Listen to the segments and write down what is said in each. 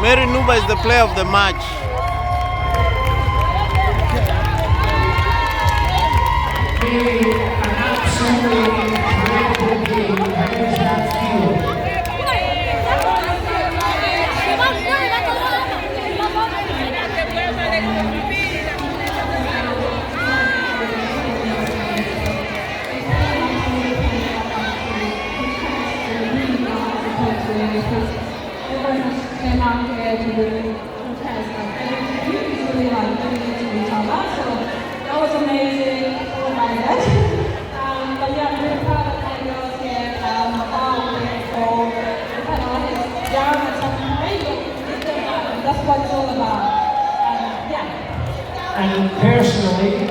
Mary Nuba is the player of the match. An absolutely incredible game. How does that feel? Came out here to really protest and usually like giving it to each other, so that was amazing. Oh my gosh. But yeah, I'm really proud of my girls here. How beautiful. We kind of like it down at some point, but that's what it's all about. Yeah. And personally,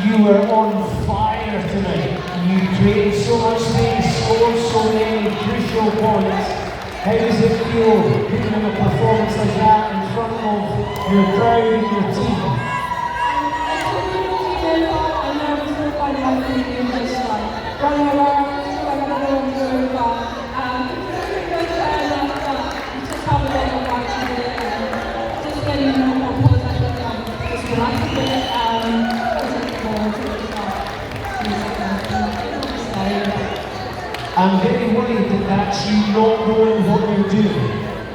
you were on fire tonight. You created so much space, scored so many crucial points. How does it feel putting in a performance like that in front of your crowd and your team? I know I'm still finding my feet in this like running around, like I don't know what I'm doing, but it's just have a bit of fun to do it and just getting more points I think just relax a bit just more to I'm very worried that that's you not knowing what you're doing.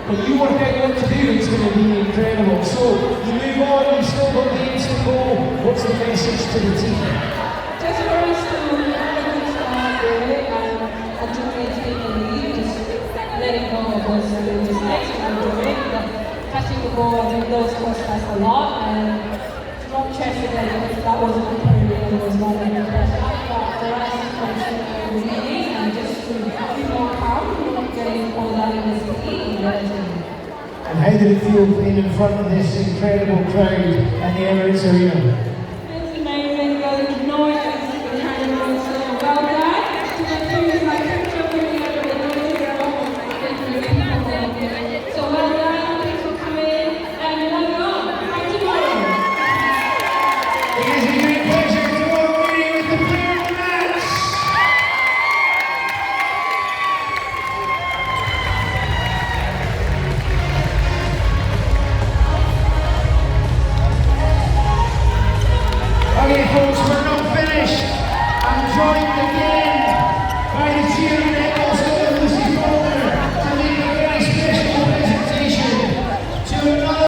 But you work out what to do, it's going to be incredible. So, you move on, you've still got games to go. What's the message to the team? just for us to really really concentrate in the lead, just letting go of those mistakes and doing but touching the ball, I think those cost us a lot and not chest again because that wasn't the period and it was not any pressure. But for us to concentrate in the lead and just to be more calm, not getting all that in the speed And how did it feel being in front of this incredible crowd at the Emirates Arena?